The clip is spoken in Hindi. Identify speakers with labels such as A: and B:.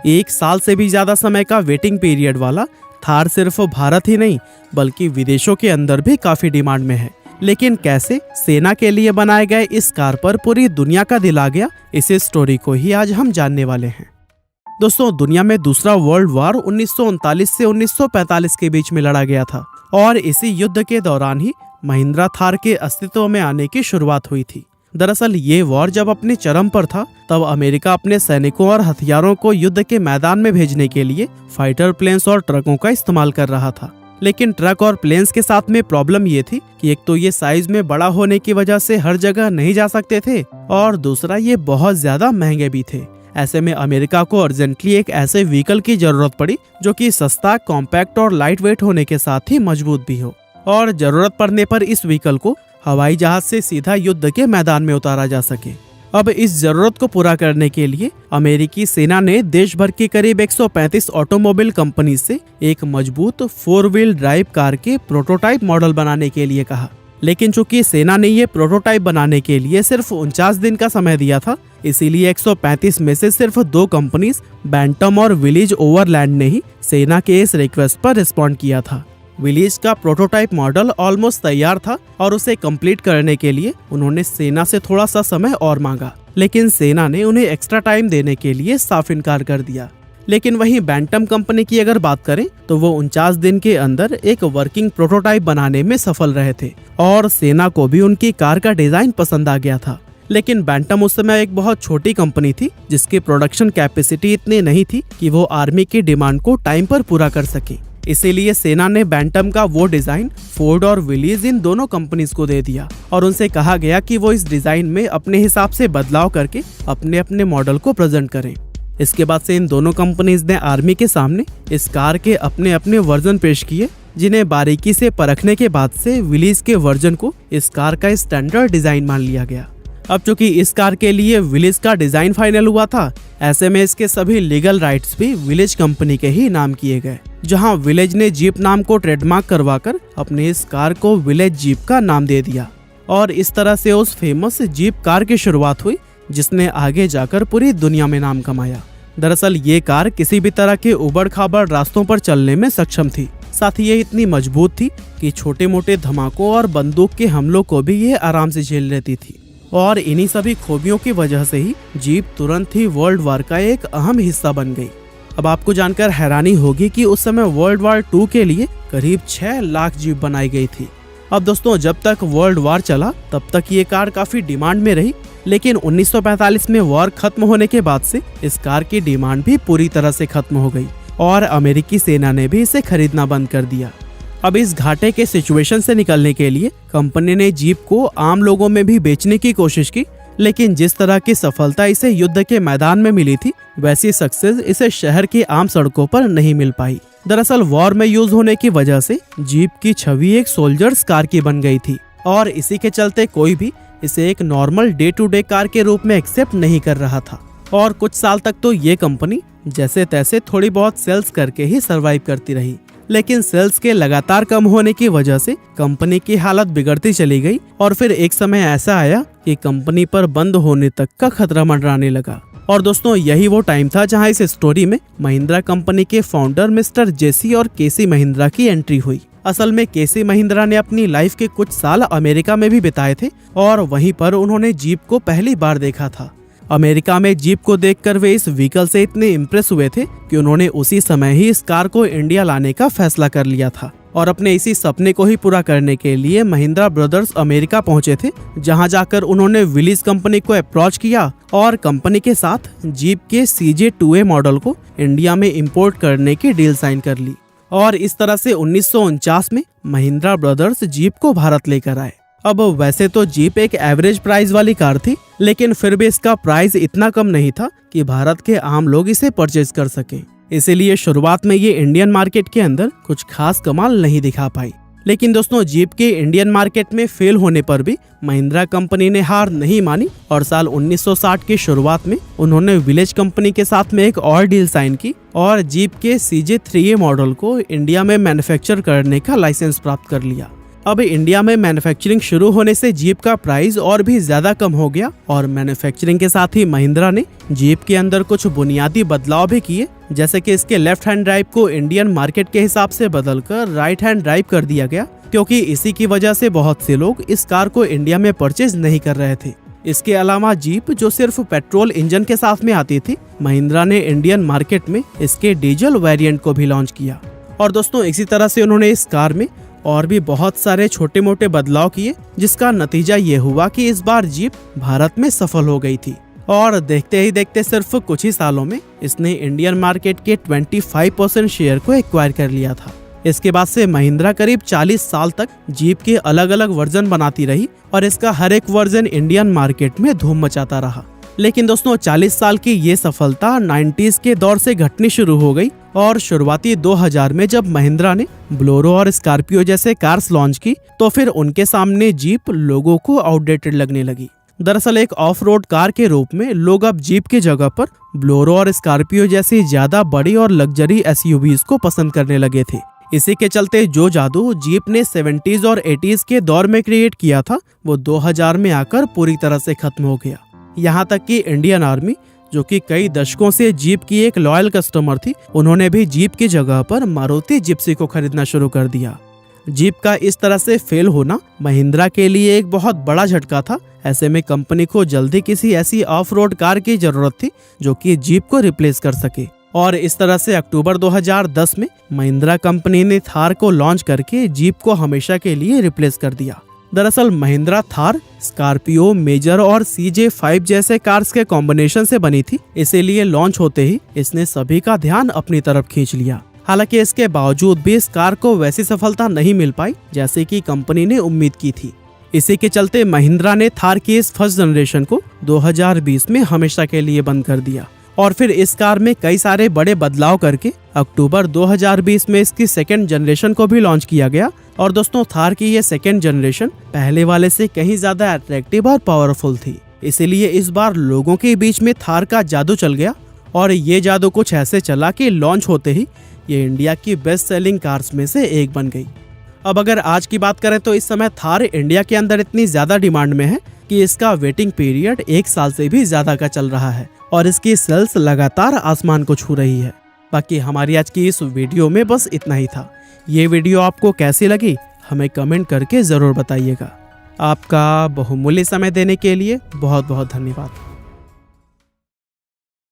A: 1 साल से भी ज्यादा समय का वेटिंग पीरियड वाला थार सिर्फ भारत ही नहीं बल्कि विदेशों के अंदर भी काफी डिमांड में है। लेकिन कैसे सेना के लिए बनाए गए इस कार पर पूरी दुनिया का दिल आ गया, इसी स्टोरी को ही आज हम जानने वाले हैं। दोस्तों, दुनिया में दूसरा वर्ल्ड वॉर 1939 से 1945 के बीच में लड़ा गया था और इसी युद्ध के दौरान ही महिंद्रा थार के अस्तित्व में आने की शुरुआत हुई थी। दरअसल ये वॉर जब अपने चरम पर था तब अमेरिका अपने सैनिकों और हथियारों को युद्ध के मैदान में भेजने के लिए फाइटर प्लेन्स और ट्रकों का इस्तेमाल कर रहा था। लेकिन ट्रक और प्लेन्स के साथ में प्रॉब्लम ये थी कि एक तो ये साइज में बड़ा होने की वजह से हर जगह नहीं जा सकते थे और दूसरा ये बहुत ज्यादा महंगे भी थे। ऐसे में अमेरिका को अर्जेंटली एक ऐसे व्हीकल की जरूरत पड़ी जो कि सस्ता, कॉम्पैक्ट और लाइट वेट होने के साथ ही मजबूत भी हो और जरूरत पड़ने पर इस व्हीकल को हवाई जहाज से सीधा युद्ध के मैदान में उतारा जा सके। अब इस जरूरत को पूरा करने के लिए अमेरिकी सेना ने देश भर की करीब 135 ऑटोमोबाइल कंपनी से एक मजबूत 4 व्हील ड्राइव कार के प्रोटोटाइप मॉडल बनाने के लिए कहा। लेकिन चूंकि सेना ने ये प्रोटोटाइप बनाने के लिए सिर्फ 49 दिन का समय दिया था, इसीलिए 135 में से सिर्फ 2 कंपनीज बैंटम और विलीज ओवरलैंड ने ही सेना के इस रिक्वेस्ट पर रिस्पॉन्ड किया था। विलीज का प्रोटोटाइप मॉडल ऑलमोस्ट तैयार था और उसे कंप्लीट करने के लिए उन्होंने सेना से थोड़ा सा समय और मांगा, लेकिन सेना ने उन्हें एक्स्ट्रा टाइम देने के लिए साफ इनकार कर दिया। लेकिन वहीं बैंटम कंपनी की अगर बात करें तो वो 49 दिन के अंदर एक वर्किंग प्रोटोटाइप बनाने में सफल रहे थे और सेना को भी उनकी कार का डिजाइन पसंद आ गया था। लेकिन बैंटम उस समय एक बहुत छोटी कंपनी थी जिसकी प्रोडक्शन कैपेसिटी इतनी नहीं थी कि वो आर्मी की डिमांड को टाइम पर पूरा कर सके। इसीलिए सेना ने बैंटम का वो डिजाइन फोर्ड और विलीज इन दोनों कंपनीज को दे दिया और उनसे कहा गया कि वो इस डिजाइन में अपने हिसाब से बदलाव करके अपने अपने मॉडल को प्रेजेंट करें। इसके बाद से इन दोनों कंपनीज ने आर्मी के सामने इस कार के अपने अपने वर्जन पेश किए, जिन्हें बारीकी से परखने के बाद से विलीज के वर्जन को इस कार का स्टैंडर्ड डिजाइन मान लिया गया। अब चूंकि इस कार के लिए विलीज का डिजाइन फाइनल हुआ था, ऐसे में इसके सभी लीगल राइट्स भी विलेज कंपनी के ही नाम किए गए, जहां विलेज ने जीप नाम को ट्रेडमार्क करवाकर अपने इस कार को विलेज जीप का नाम दे दिया और इस तरह से उस फेमस जीप कार की शुरुआत हुई जिसने आगे जाकर पूरी दुनिया में नाम कमाया। दरअसल ये कार किसी भी तरह के उबड़ खाबड़ रास्तों पर चलने में सक्षम थी, साथ ही ये इतनी मजबूत थी कि छोटे मोटे धमाकों और बंदूक के हमलों को भी ये आराम से झेल लेती थी और इन्हीं सभी खूबियों की वजह से ही जीप तुरंत ही वर्ल्ड वॉर का एक अहम हिस्सा बन गई। अब आपको जानकर हैरानी होगी कि उस समय वर्ल्ड वॉर 2 के लिए करीब 6 लाख जीप बनाई गई थी। अब दोस्तों, जब तक वर्ल्ड वॉर चला तब तक ये कार काफी डिमांड में रही, लेकिन 1945 में वॉर खत्म होने के बाद से इस कार की डिमांड भी पूरी तरह से खत्म हो गई और अमेरिकी सेना ने भी इसे खरीदना बंद कर दिया। अब इस घाटे के सिचुएशन से निकलने के लिए कंपनी ने जीप को आम लोगों में भी बेचने की कोशिश की, लेकिन जिस तरह की सफलता इसे युद्ध के मैदान में मिली थी वैसी सक्सेस इसे शहर की आम सड़कों पर नहीं मिल पाई। दरअसल वॉर में यूज होने की वजह से जीप की छवि एक सोल्जर्स कार की बन गई थी और इसी के चलते कोई भी इसे एक normal day to day car के रूप में एक्सेप्ट नहीं कर रहा था और कुछ साल तक तो ये कंपनी जैसे तैसे थोड़ी बहुत सेल्स करके ही सरवाइव करती रही। लेकिन सेल्स के लगातार कम होने की वजह से कंपनी की हालत बिगड़ती चली गई और फिर एक समय ऐसा आया कि कंपनी पर बंद होने तक का खतरा मंडराने लगा। और दोस्तों, यही वो टाइम था जहां इस स्टोरी में महिंद्रा कंपनी के फाउंडर मिस्टर जेसी और केसी महिंद्रा की एंट्री हुई। असल में केसी महिंद्रा ने अपनी लाइफ के कुछ साल अमेरिका में भी बिताए थे और वहीं पर उन्होंने जीप को पहली बार देखा था। अमेरिका में जीप को देखकर वे इस व्हीकल से इतने इम्प्रेस हुए थे कि उन्होंने उसी समय ही इस कार को इंडिया लाने का फैसला कर लिया था और अपने इसी सपने को ही पूरा करने के लिए महिंद्रा ब्रदर्स अमेरिका पहुंचे थे, जहां जाकर उन्होंने विलीज कंपनी को अप्रोच किया और कंपनी के साथ जीप के CJ2A मॉडल को इंडिया में इंपोर्ट करने की डील साइन कर ली और इस तरह से 1949 में महिंद्रा ब्रदर्स जीप को भारत लेकर आए। अब वैसे तो जीप एक एवरेज प्राइस वाली कार थी, लेकिन फिर भी इसका प्राइस इतना कम नहीं था कि भारत के आम लोग इसे परचेज कर सके। इसीलिए शुरुआत में ये इंडियन मार्केट के अंदर कुछ खास कमाल नहीं दिखा पाई। लेकिन दोस्तों, जीप के इंडियन मार्केट में फेल होने पर भी महिंद्रा कंपनी ने हार नहीं मानी और साल 1960 की शुरुआत में उन्होंने विलेज कंपनी के साथ में एक और डील साइन की और जीप के CJ3A मॉडल को इंडिया में मैन्युफैक्चर करने का लाइसेंस प्राप्त कर लिया। अब इंडिया में मैन्युफैक्चरिंग शुरू होने से जीप का प्राइस और भी ज्यादा कम हो गया और मैन्युफैक्चरिंग के साथ ही महिंद्रा ने जीप के अंदर कुछ बुनियादी बदलाव भी किए, जैसे कि इसके लेफ्ट हैंड ड्राइव को इंडियन मार्केट के हिसाब से बदलकर राइट हैंड ड्राइव कर दिया गया, क्योंकि इसी की वजह से बहुत से लोग इस कार को इंडिया में परचेज नहीं कर रहे थे। इसके अलावा जीप जो सिर्फ पेट्रोल इंजन के साथ में आती थी, महिंद्रा ने इंडियन मार्केट में इसके डीजल वेरिएंट को भी लॉन्च किया। और दोस्तों इसी तरह से उन्होंने इस कार में और भी बहुत सारे छोटे मोटे बदलाव किए, जिसका नतीजा ये हुआ कि इस बार जीप भारत में सफल हो गई थी और देखते ही देखते सिर्फ कुछ ही सालों में इसने इंडियन मार्केट के 25% शेयर को एक्वायर कर लिया था। इसके बाद से महिंद्रा करीब 40 साल तक जीप के अलग अलग वर्जन बनाती रही और इसका हर एक वर्जन इंडियन मार्केट में धूम मचाता रहा। लेकिन दोस्तों 40 साल की ये सफलता 90s के दौर से घटनी शुरू हो गई और शुरुआती 2000 में जब महिंद्रा ने बोलेरो और स्कॉर्पियो जैसे कार्स लॉन्च की, तो फिर उनके सामने जीप लोगों को आउटडेटेड लगने लगी। दरअसल एक ऑफ रोड कार के रूप में लोग अब जीप की जगह पर बोलेरो और स्कॉर्पियो जैसी ज्यादा बड़ी और लग्जरी एसयूवीज को पसंद करने लगे थे। इसी के चलते जो जादू जीप ने 70s और 80s के दौर में क्रिएट किया था, वो 2000 में आकर पूरी तरह से खत्म हो गया। यहाँ तक कि इंडियन आर्मी, जो कि कई दशकों से जीप की एक लॉयल कस्टमर थी, उन्होंने भी जीप की जगह पर मारुति जिप्सी को खरीदना शुरू कर दिया। जीप का इस तरह से फेल होना महिंद्रा के लिए एक बहुत बड़ा झटका था। ऐसे में कंपनी को जल्दी किसी ऐसी ऑफ रोड कार की जरूरत थी जो कि जीप को रिप्लेस कर सके और इस तरह से अक्टूबर 2010 में महिंद्रा कंपनी ने थार को लॉन्च करके जीप को हमेशा के लिए रिप्लेस कर दिया। दरअसल महिंद्रा थार स्कॉर्पियो, मेजर और CJ5 जैसे कार्स के कॉम्बिनेशन से बनी थी, इसीलिए लॉन्च होते ही इसने सभी का ध्यान अपनी तरफ खींच लिया। हालांकि इसके बावजूद भी इस कार को वैसी सफलता नहीं मिल पाई जैसे कि कंपनी ने उम्मीद की थी। इसी के चलते महिंद्रा ने थार की इस फर्स्ट जनरेशन को 2020 में हमेशा के लिए बंद कर दिया और फिर इस कार में कई सारे बड़े बदलाव करके अक्टूबर 2020 में इसकी सेकेंड जनरेशन को भी लॉन्च किया गया। और दोस्तों थार की ये सेकेंड जनरेशन पहले वाले से कहीं ज्यादा अट्रैक्टिव और पावरफुल थी, इसीलिए इस बार लोगों के बीच में थार का जादू चल गया और ये जादू कुछ ऐसे चला कि लॉन्च होते ही ये इंडिया की बेस्ट सेलिंग कार्स में से एक बन गई। अब अगर आज की बात करें तो इस समय थार इंडिया के अंदर इतनी ज्यादा डिमांड में है कि इसका वेटिंग पीरियड 1 साल से भी ज्यादा का चल रहा है और इसकी सेल्स लगातार आसमान को छू रही है। बाकी हमारी आज की इस वीडियो में बस इतना ही था। ये वीडियो आपको कैसी लगी हमें कमेंट करके जरूर बताइएगा। आपका बहुमूल्य समय देने के लिए बहुत बहुत धन्यवाद।